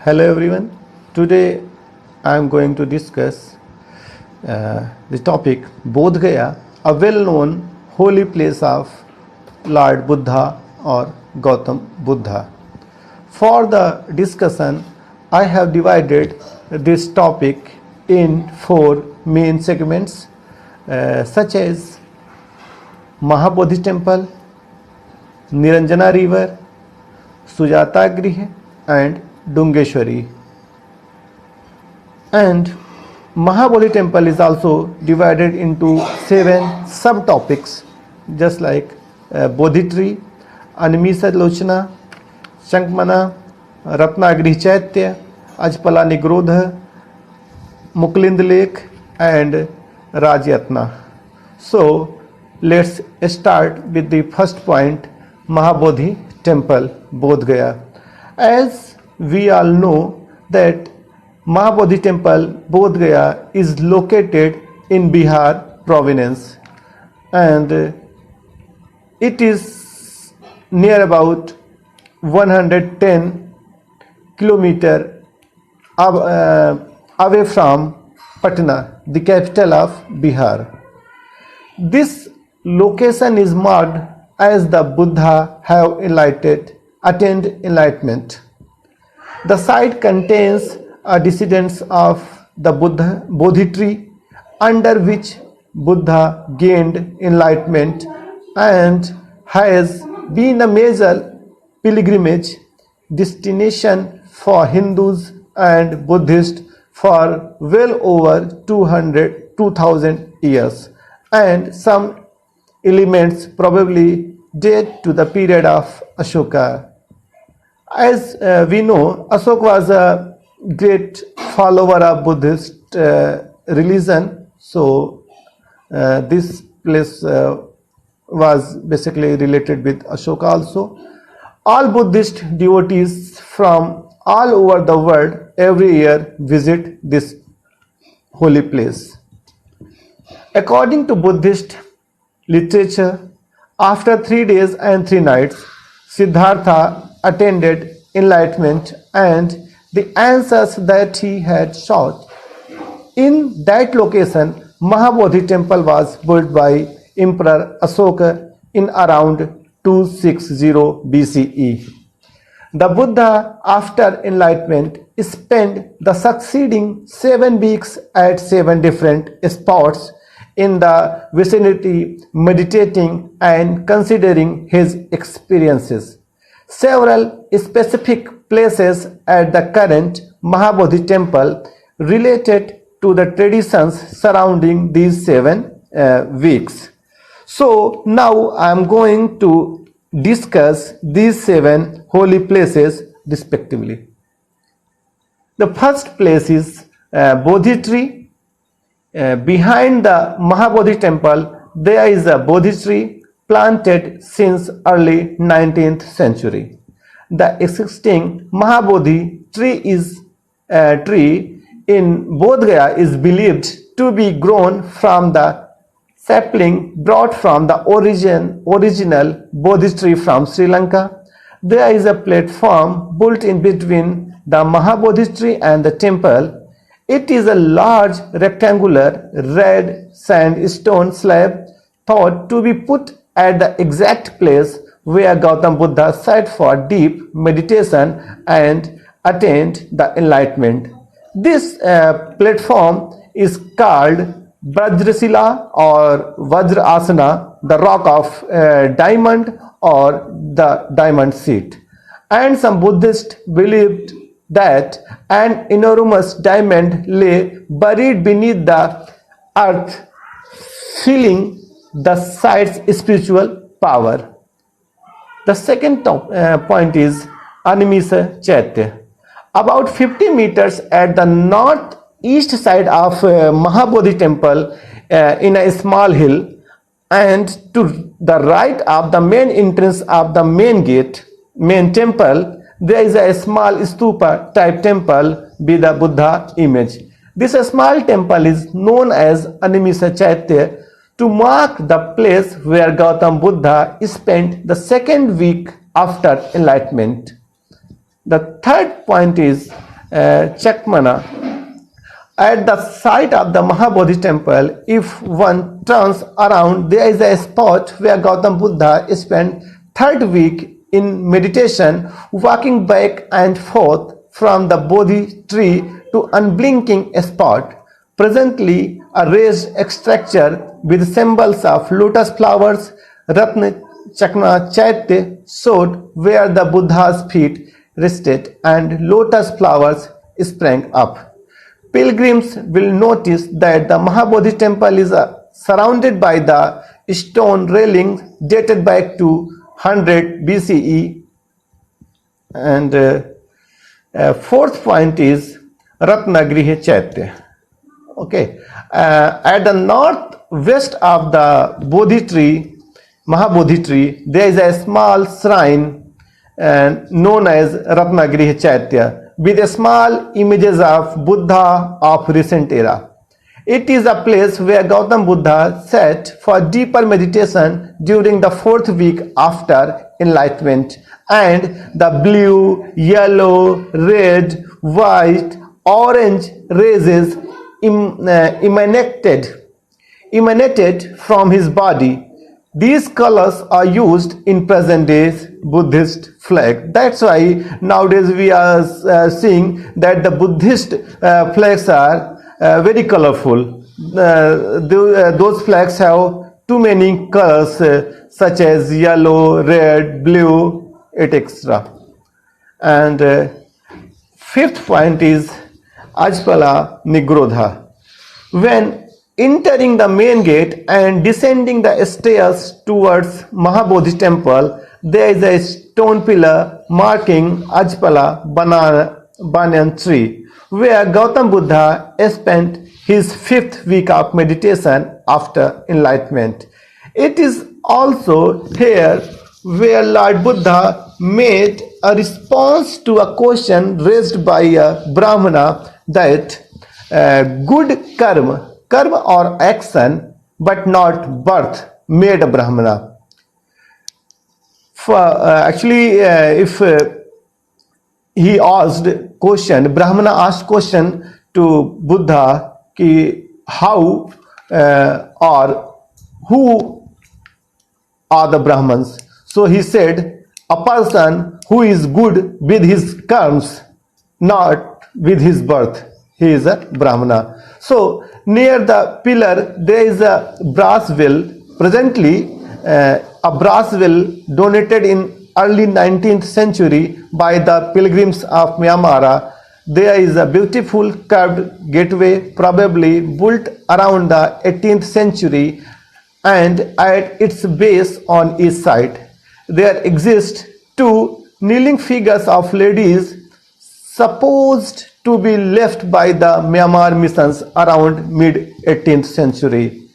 Hello everyone. Today I am going to discuss the topic Bodh Gaya, a well-known holy place of Lord Buddha or Gautam Buddha. For the discussion, I have divided this topic in four main segments, such as Mahabodhi Temple, Niranjana River, Sujata Grih, and Dungeshwari. And Mahabodhi Temple is also divided into 7 subtopics, just like Bodhi Tree, Animisa Lochana, Shankmana, Ratnagrih Chaitya, Ajpala Nigrodha, Muklind Lake, and Rajyatna. So let's start with the first point, Mahabodhi Temple, Bodh Gaya. As we all know that Mahabodhi Temple, Bodh Gaya is located in Bihar province, and it is near about 110 kilometer away from Patna, the capital of Bihar. This location is marked as the Buddha have attained enlightenment. The site contains a descendants of the Bodhi tree, under which Buddha gained enlightenment, and has been a major pilgrimage destination for Hindus and Buddhists for well over 2,000 years, and some elements probably date to the period of Ashoka. As we know, Ashoka was a great follower of Buddhist religion, so this place was basically related with Ashoka also. All Buddhist devotees from all over the world every year visit this holy place. According to Buddhist literature, after 3 days and 3 nights, Siddhartha attained enlightenment, and the answers that he had sought. In that location, Mahabodhi Temple was built by Emperor Ashoka in around 260 BCE. The Buddha, after enlightenment, spent the succeeding 7 weeks at 7 different spots in the vicinity, meditating and considering his experiences. Several specific places at the current Mahabodhi Temple related to the traditions surrounding these 7 weeks. So now I am going to discuss these 7 holy places respectively. The first place is Bodhi tree. Behind the Mahabodhi Temple, there is a Bodhi tree planted since early 19th century. The existing Mahabodhi tree in Bodh Gaya is believed to be grown from the sapling brought from the original Bodhi tree from Sri Lanka. There is a platform built in between the Mahabodhi tree and the temple. It is a large rectangular red sandstone slab thought to be put at the exact place where Gautam Buddha sat for deep meditation and attained the enlightenment. This platform is called Vajrasila or Vajrasana, the rock of diamond or the diamond seat. And some Buddhists believed that an enormous diamond lay buried beneath the earth, filling the site's spiritual power. The second point is Animisa Chaitya. About 50 meters at the northeast side of Mahabodhi Temple in a small hill, and to the right of the main entrance of the main temple, there is a small stupa type temple with a Buddha image. This small temple is known as Animisa Chaitya to mark the place where Gautam Buddha spent the second week after enlightenment. The third point is Chakmana. At the site of the Mahabodhi temple, if one turns around, there is a spot where Gautam Buddha spent third week in meditation, walking back and forth from the Bodhi tree to unblinking spot. Presently, a raised structure with symbols of lotus flowers, Ratna Chakna Chaitya showed where the Buddha's feet rested and lotus flowers sprang up. Pilgrims will notice that the Mahabodhi temple is surrounded by the stone railings dated back to 100 BCE. And fourth point is Ratnagriha Chaitya. Okay, at the northwest of the Bodhi tree, Mahabodhi tree, there is a small shrine known as Ratnagriha Chaitya, with small images of Buddha of recent era. It is a place where Gautam Buddha sat for deeper meditation during the fourth week after enlightenment, and the blue, yellow, red, white, orange rays emanated from his body. These colors are used in present day Buddhist flag. That's why nowadays we are seeing that the Buddhist flags are very colorful. Those flags have too many colors such as yellow, red, blue, etc. And fifth point is Ajpala Nigrodha. When entering the main gate and descending the stairs towards Mahabodhi temple, there is a stone pillar marking Ajpala Banyan tree, where Gautam Buddha spent his fifth week of meditation after enlightenment. It is also here where Lord Buddha made a response to a question raised by a Brahmana that good karma or action but not birth made a Brahmana. If he asked question, Brahmana asked question to Buddha ki how or who are the Brahmans. So he said, a person who is good with his karmas, not with his birth, he is a Brahmana. So near the pillar there is a brass wheel. Presently a brass wheel donated in early 19th century by the pilgrims of Myanmar. There is a beautiful carved gateway probably built around the 18th century, and at its base on each side there exist two kneeling figures of ladies supposed to be left by the Myanmar missions around mid 18th century.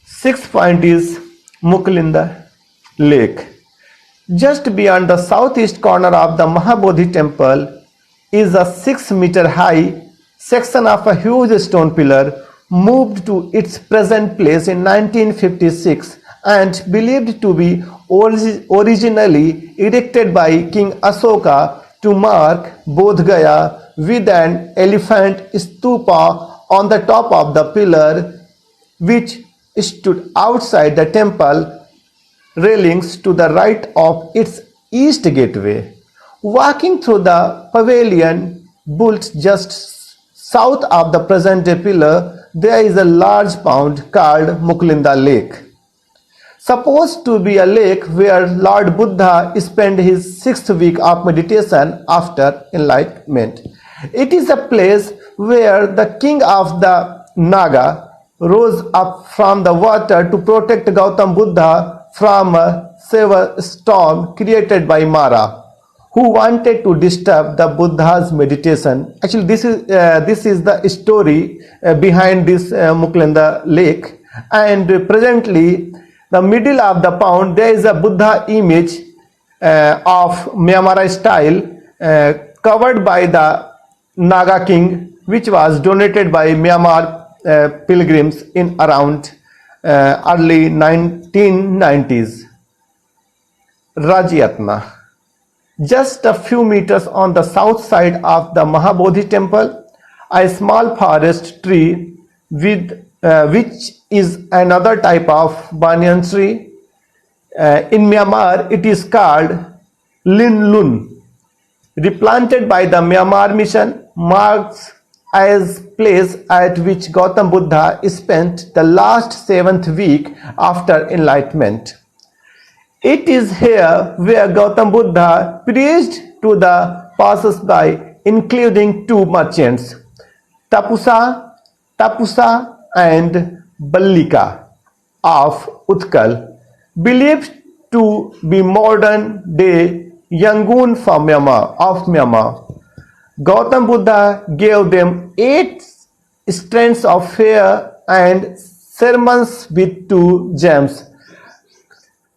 Sixth point is Muklinda Lake. Just beyond the southeast corner of the Mahabodhi temple is a 6-meter high section of a huge stone pillar moved to its present place in 1956 and believed to be originally erected by King Asoka to mark Bodh Gaya, with an elephant stupa on the top of the pillar, which stood outside the temple railings to the right of its east gateway. Walking through the pavilion built just south of the present day pillar, there is a large pond called Muklinda Lake, supposed to be a lake where Lord Buddha spent his 6th week of meditation after enlightenment. It is a place where the king of the Naga rose up from the water to protect Gautam Buddha from a severe storm created by Mara, who wanted to disturb the Buddha's meditation. Actually, this is the story behind this Muklinda Lake. And presently, the middle of the pond, there is a Buddha image of Myanmar style covered by the Naga king, which was donated by Myanmar pilgrims in around early 1990s. Rajyatna. Just a few meters on the south side of the Mahabodhi temple, a small forest tree which is another type of banyan tree. In Myanmar, it is called Lin Lun. Replanted by the Myanmar mission, marks as place at which Gautam Buddha spent the last 7th week after enlightenment. It is here where Gautam Buddha preached to the passers-by, including two merchants, Tapusa and Ballika of Utkal, believed to be modern-day Yangon of Myanmar. Gautam Buddha gave them 8 strands of hair and sermons with 2 gems,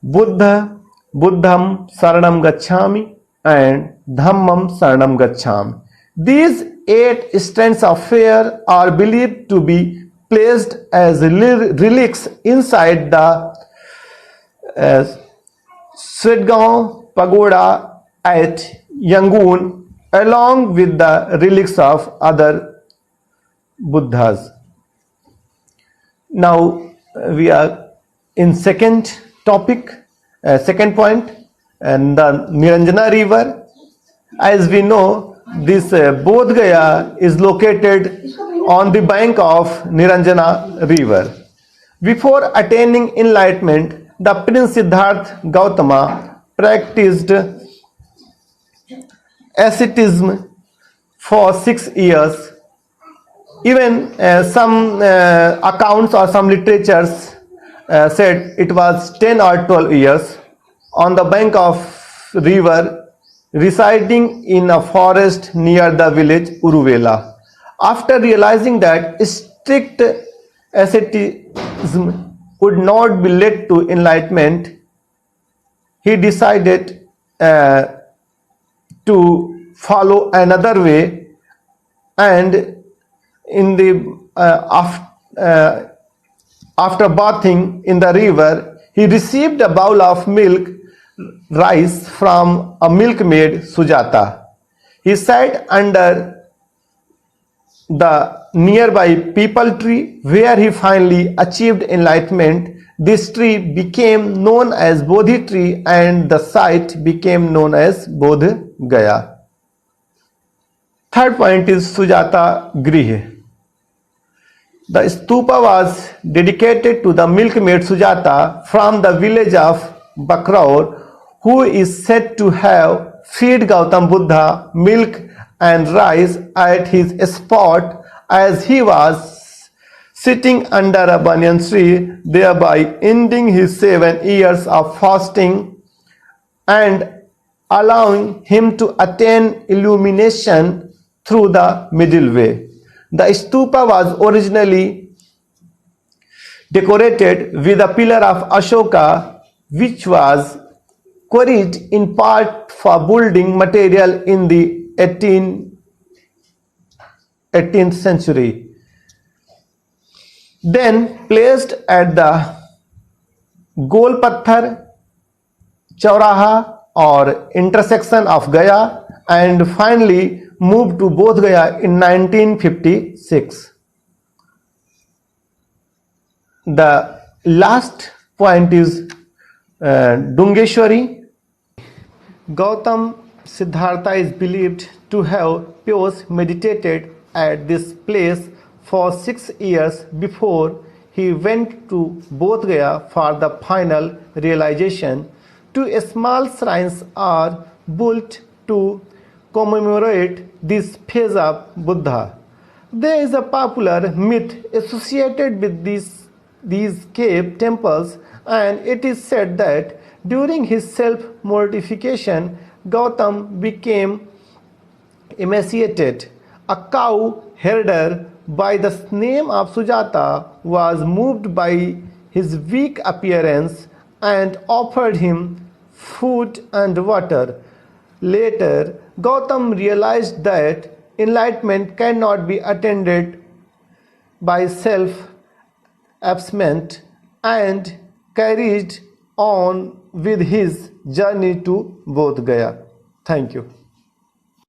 Buddham Saranam Gacchami and Dhammam Saranam Gacchami. These 8 strands of hair are believed to be placed as relics inside the Sredgaon Pagoda at Yangon, along with the relics of other Buddhas. Now we are in second point, and the Niranjana river. As we know, this Bodh Gaya is located on the bank of Niranjana river. Before attaining enlightenment, the Prince Siddhartha Gautama practiced asceticism for 6 years. Even some accounts or some literatures said it was 10 or 12 years on the bank of river, residing in a forest near the village Uruvela. After realizing that strict asceticism would not be led to enlightenment, he decided to follow another way, and in the after bathing in the river, he received a bowl of milk rice from a milkmaid Sujata. He sat under the nearby peepal tree where he finally achieved enlightenment. This tree became known as Bodhi tree and the site became known as Bodh Gaya. Third point is Sujata Grih. The stupa was dedicated to the milkmaid Sujata from the village of Bakraur, who is said to have fed Gautam Buddha milk and rice at his spot as he was sitting under a banyan tree, thereby ending his 7 years of fasting and allowing him to attain illumination through the middle way. The stupa was originally decorated with a pillar of Ashoka, which was quarried in part for building material in the 18th century. Then placed at the Gol Patthar Chauraha or intersection of Gaya, and finally moved to Bodh Gaya in 1956. The last point is Dungeshwari. Gautam Siddhartha is believed to have pause meditated at this place for 6 years before he went to Bodh Gaya for the final realization. 2 small shrines are built to commemorate this phase of Buddha. There is a popular myth associated with these cave temples, and it is said that during his self-mortification, Gautam became emaciated. A cow herder by the name of Sujata was moved by his weak appearance and offered him food and water. Later, Gautam realized that enlightenment cannot be attained by self-abasement and carried on with his journey to Bodh Gaya. Thank you.